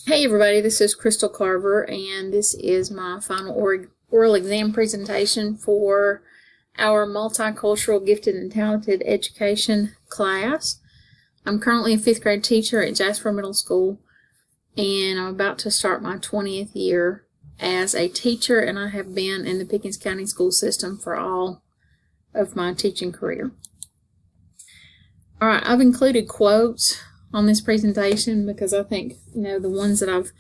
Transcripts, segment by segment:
Hey everybody, this is Crystal Carver, and this is my final oral exam presentation for our Multicultural Gifted and Talented Education class. I'm currently a 5th grade teacher at Jasper Middle School, and I'm about to start my 20th year as a teacher, and I have been in the Pickens County school system for all of my teaching career. Alright, I've included quotes on this presentation because I think, the ones that I've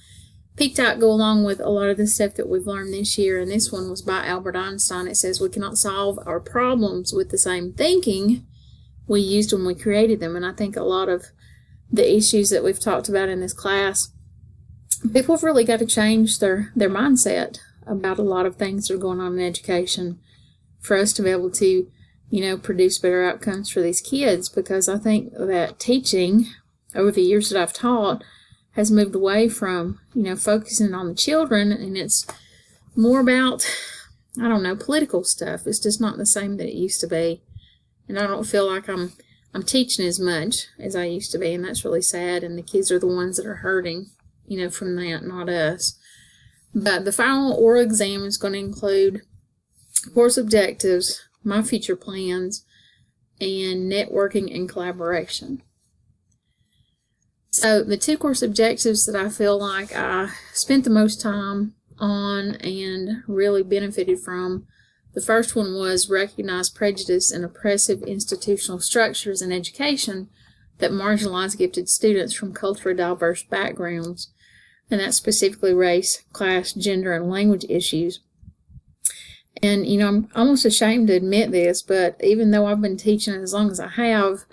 picked out go along with a lot of the stuff that we've learned this year. And this one was by Albert Einstein. It says, "We cannot solve our problems with the same thinking we used when we created them." And I think a lot of the issues that we've talked about in this class, people have really got to change their mindset about a lot of things that are going on in education for us to be able to, produce better outcomes for these kids. Because I think that teaching over the years that I've taught has moved away from, focusing on the children, and it's more about, political stuff. It's just not the same that it used to be. And I don't feel like I'm teaching as much as I used to be, and that's really sad, and the kids are the ones that are hurting, from that, not us. But the final oral exam is going to include course objectives, my future plans, and networking and collaboration. So the 2 course objectives that I feel like I spent the most time on and really benefited from, the first one was recognize prejudice and oppressive institutional structures in education that marginalize gifted students from culturally diverse backgrounds, and that's specifically race, class, gender, and language issues. And, I'm almost ashamed to admit this, but even though I've been teaching as long as I have,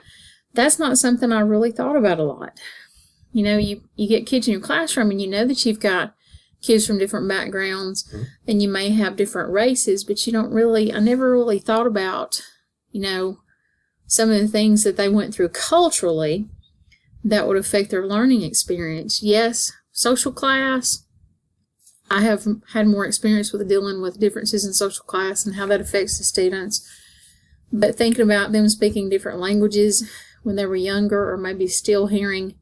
that's not something I really thought about a lot. You get kids in your classroom and you know that you've got kids from different backgrounds and you may have different races, but I never really thought about, some of the things that they went through culturally that would affect their learning experience. Yes, social class, I have had more experience with dealing with differences in social class and how that affects the students. But thinking about them speaking different languages when they were younger, or maybe still hearing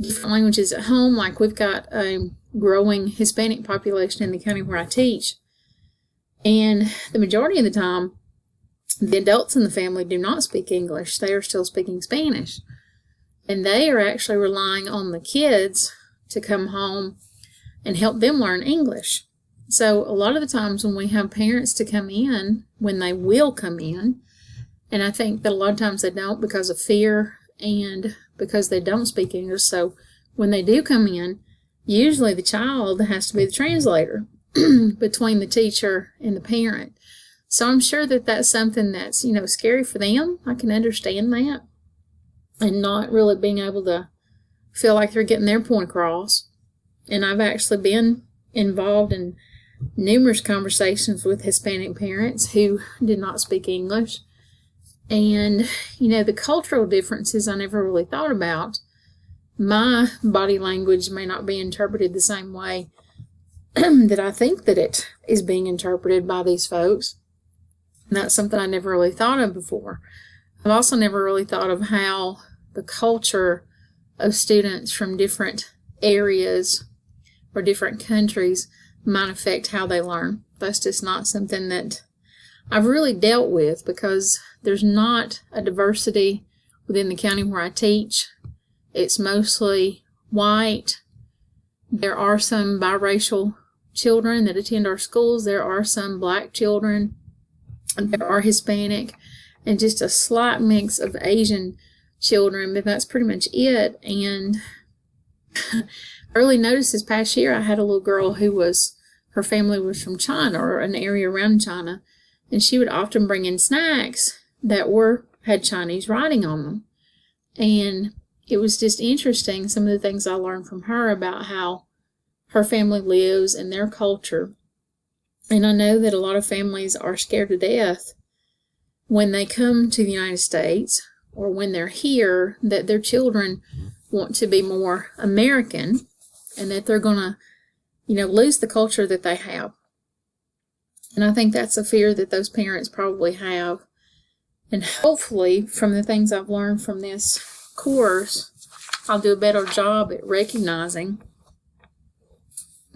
different languages at home, like we've got a growing Hispanic population in the county where I teach, and the majority of the time the adults in the family do not speak English. They are still speaking Spanish, and they are actually relying on the kids to come home and help them learn English. So a lot of the times when we have parents to come in, when they will come in, and I think that a lot of times they don't because of fear and because they don't speak English. So when they do come in, usually the child has to be the translator between the teacher and the parent. So I'm sure that that's something that's, scary for them. I can understand that. And not really being able to feel like they're getting their point across. And I've actually been involved in numerous conversations with Hispanic parents who did not speak English. And, the cultural differences I never really thought about. My body language may not be interpreted the same way that I think that it is being interpreted by these folks. And that's something I never really thought of before. I've also never really thought of how the culture of students from different areas or different countries might affect how they learn. That's just not something that I've really dealt with, because there's not a diversity within the county where I teach. It's mostly white. There are some biracial children that attend our schools. There are some black children. There are Hispanic, and just a slight mix of Asian children, but that's pretty much it. And early notice this past year, I had a little girl her family was from China, or an area around China. And she would often bring in snacks that had Chinese writing on them. And it was just interesting, some of the things I learned from her about how her family lives and their culture. And I know that a lot of families are scared to death when they come to the United States, or when they're here, that their children want to be more American and that they're going to, lose the culture that they have. And I think that's a fear that those parents probably have. And hopefully, from the things I've learned from this course, I'll do a better job at recognizing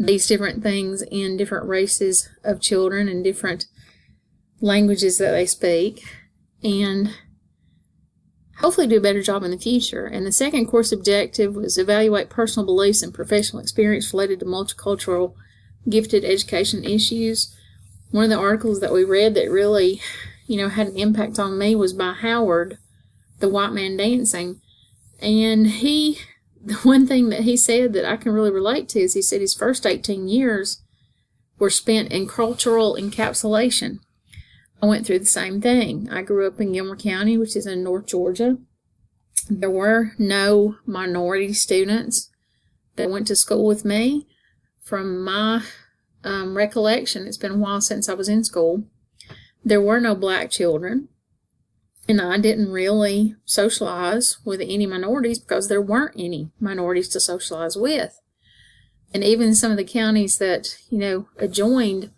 these different things in different races of children and different languages that they speak, and hopefully do a better job in the future. And the second course objective was evaluate personal beliefs and professional experience related to multicultural gifted education issues. One of the articles that we read that really, had an impact on me was by Howard, the white man dancing. And the one thing that he said that I can really relate to is he said his first 18 years were spent in cultural encapsulation. I went through the same thing. I grew up in Gilmer County, which is in North Georgia. There were no minority students that went to school with me. From my recollection, it's been a while since I was in school, there were no black children, and I didn't really socialize with any minorities because there weren't any minorities to socialize with. And even some of the counties that, adjoined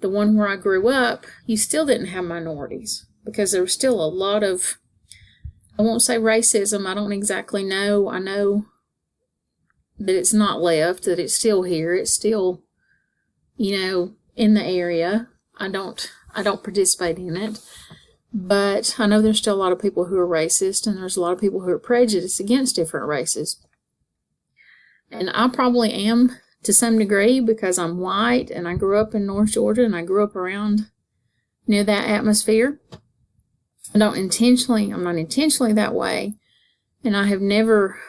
the one where I grew up, you still didn't have minorities because there was still a lot of, I won't say racism, I don't exactly know. I know that it's not left, that it's still here. It's still, in the area. I don't participate in it. But I know there's still a lot of people who are racist, and there's a lot of people who are prejudiced against different races. And I probably am to some degree because I'm white and I grew up in North Georgia and I grew up around, that atmosphere. I'm not intentionally that way. And I have never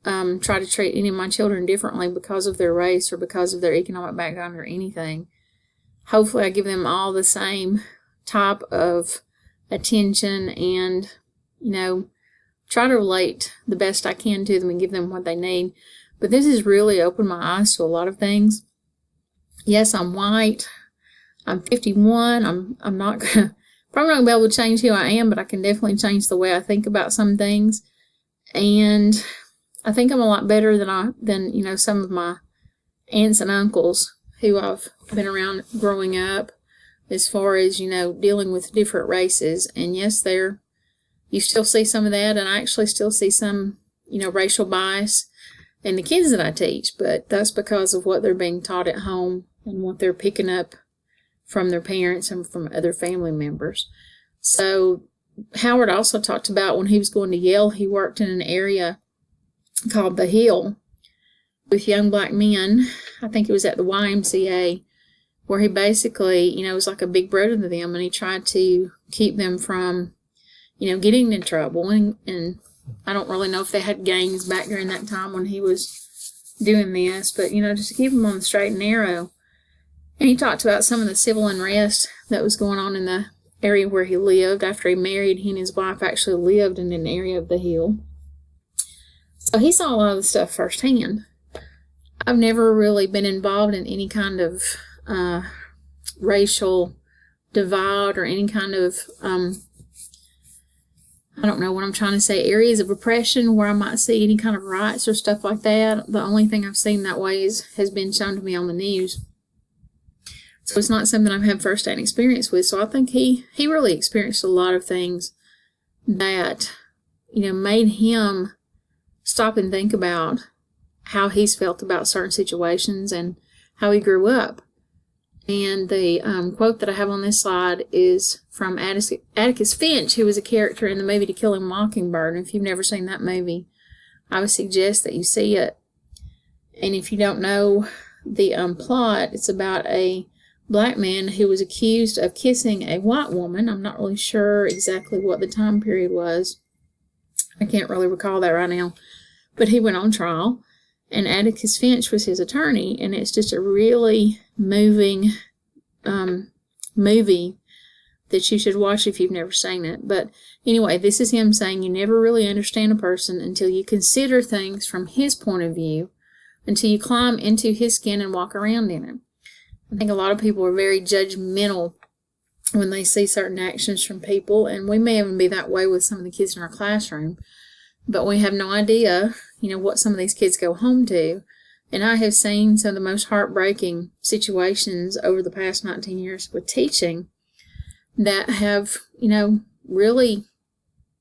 tried to treat any of my children differently because of their race or because of their economic background or anything. Hopefully I give them all the same type of attention and, try to relate the best I can to them and give them what they need. But this has really opened my eyes to a lot of things. Yes, I'm white. I'm 51. I'm not probably not going to be able to change who I am, but I can definitely change the way I think about some things. And I think I'm a lot better than some of my aunts and uncles who I've been around growing up as far as, dealing with different races. And yes, you still see some of that, and I actually still see some, racial bias in the kids that I teach, but that's because of what they're being taught at home and what they're picking up from their parents and from other family members. So Howard also talked about when he was going to Yale, he worked in an area called The Hill with young black men. I think it was at the YMCA, where he basically, was like a big brother to them, and he tried to keep them from, getting in trouble. And I don't really know if they had gangs back during that time when he was doing this, but, just to keep them on the straight and narrow. And he talked about some of the civil unrest that was going on in the area where he lived. After he married, he and his wife actually lived in an area of The Hill. So he saw a lot of the stuff firsthand. I've never really been involved in any kind of racial divide or any kind of, I don't know what I'm trying to say, areas of oppression where I might see any kind of riots or stuff like that. The only thing I've seen that way has been shown to me on the news. So it's not something I've had first-hand experience with. So I think he really experienced a lot of things that, made him stop and think about how he's felt about certain situations and how he grew up. And the quote that I have on this slide is from Atticus Finch, who was a character in the movie To Kill a Mockingbird. And if you've never seen that movie, I would suggest that you see it. And if you don't know the plot, it's about a black man who was accused of kissing a white woman. I'm not really sure exactly what the time period was. I can't really recall that right now. But he went on trial, and Atticus Finch was his attorney, and it's just a really moving movie that you should watch if you've never seen it. But anyway, this is him saying you never really understand a person until you consider things from his point of view, until you climb into his skin and walk around in it. I think a lot of people are very judgmental when they see certain actions from people, and we may even be that way with some of the kids in our classroom, but we have no idea, what some of these kids go home to. And I have seen some of the most heartbreaking situations over the past 19 years with teaching that have, really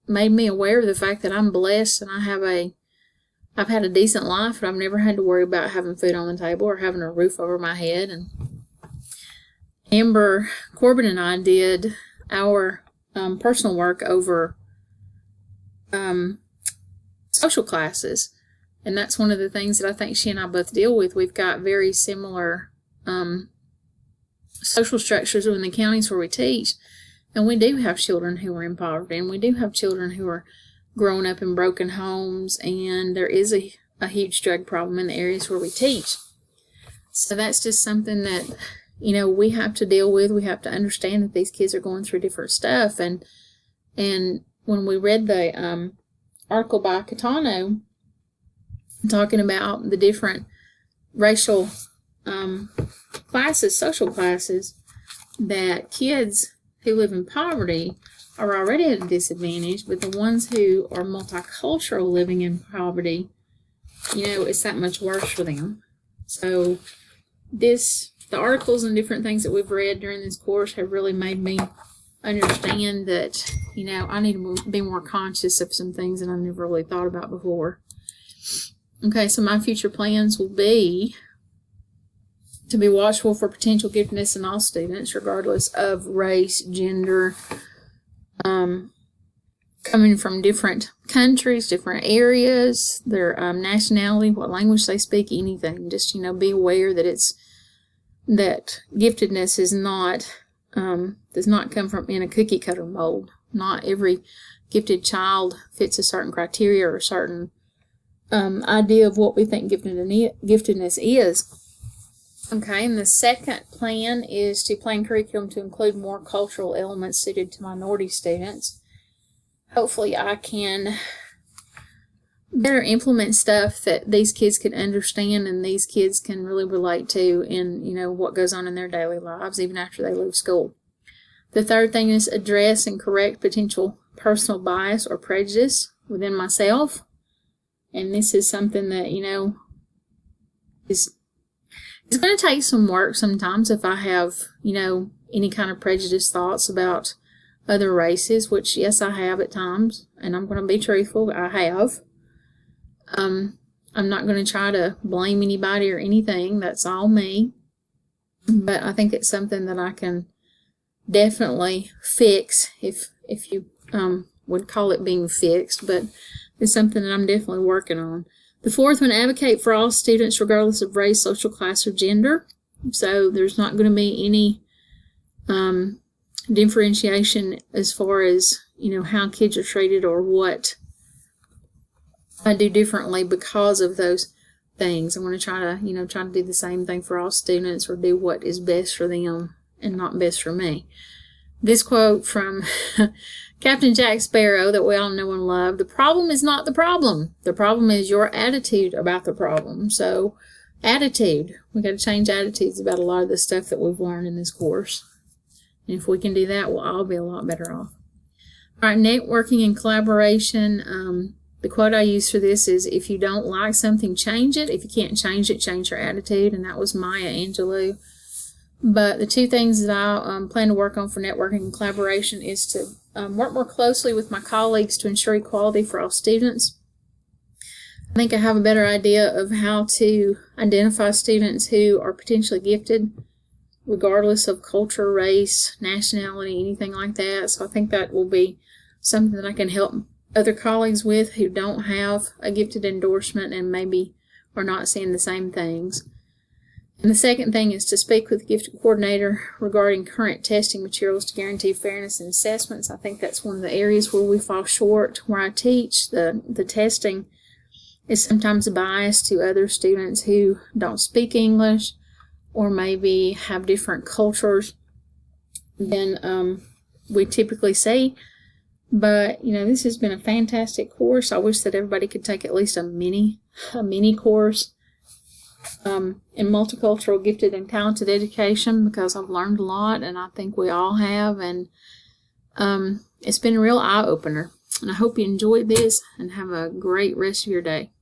made me aware of the fact that I'm blessed and I have a I've had a decent life, but I've never had to worry about having food on the table or having a roof over my head. And Amber Corbin and I did our personal work over social classes. And that's one of the things that I think she and I both deal with. We've got very similar social structures in the counties where we teach. And we do have children who are in poverty, and we do have children who are growing up in broken homes, and there is a huge drug problem in the areas where we teach. So that's just something that, you know, we have to deal with. We have to understand that these kids are going through different stuff. And when we read the article by Catano talking about the different racial classes, social classes, that kids who live in poverty are already at a disadvantage, but the ones who are multicultural living in poverty, you know, it's that much worse for them. So the articles and different things that we've read during this course have really made me understand that, you know, I need to be more conscious of some things that I never really thought about before. Okay, so my future plans will be to be watchful for potential giftedness in all students, regardless of race, gender, coming from different countries, different areas, their nationality, what language they speak, anything. Just, you know, be aware that that giftedness is not does not come from in a cookie cutter mold. Not every gifted child fits a certain criteria or a certain idea of what we think giftedness is. Okay, and the second plan is to plan curriculum to include more cultural elements suited to minority students. Hopefully I can better implement stuff that these kids can understand and these kids can really relate to in, you know, what goes on in their daily lives even after they leave school. The third thing is address and correct potential personal bias or prejudice within myself. And this is something that, you know, it's going to take some work sometimes if I have, you know, any kind of prejudiced thoughts about other races, which, yes, I have at times, and I'm going to be truthful, I have. I'm not going to try to blame anybody or anything. That's all me. But I think it's something that I can definitely fix, if you would call it being fixed, but it's something that I'm definitely working on. The fourth one, advocate for all students regardless of race, social class, or gender. So there's not going to be any differentiation as far as, you know, how kids are treated or what I do differently because of those things. I'm going to try to do the same thing for all students, or do what is best for them and not best for me. This quote from Captain Jack Sparrow that we all know and love: the problem is not the problem. The problem is your attitude about the problem. So attitude. We got to change attitudes about a lot of the stuff that we've learned in this course. And if we can do that, we'll all be a lot better off. All right, networking and collaboration. The quote I use for this is, if you don't like something, change it. If you can't change it, change your attitude. And that was Maya Angelou. But the two things that I plan to work on for networking and collaboration is to work more closely with my colleagues to ensure equality for all students. I think I have a better idea of how to identify students who are potentially gifted, regardless of culture, race, nationality, anything like that. So I think that will be something that I can help other colleagues with who don't have a gifted endorsement and maybe are not seeing the same things. And the second thing is to speak with the gifted coordinator regarding current testing materials to guarantee fairness in assessments. I think that's one of the areas where we fall short. Where I teach, the testing is sometimes biased to other students who don't speak English or maybe have different cultures than we typically see. But, you know, this has been a fantastic course. I wish that everybody could take at least a mini course in multicultural, gifted, and talented education, because I've learned a lot, and I think we all have, and it's been a real eye-opener. And I hope you enjoyed this, and have a great rest of your day.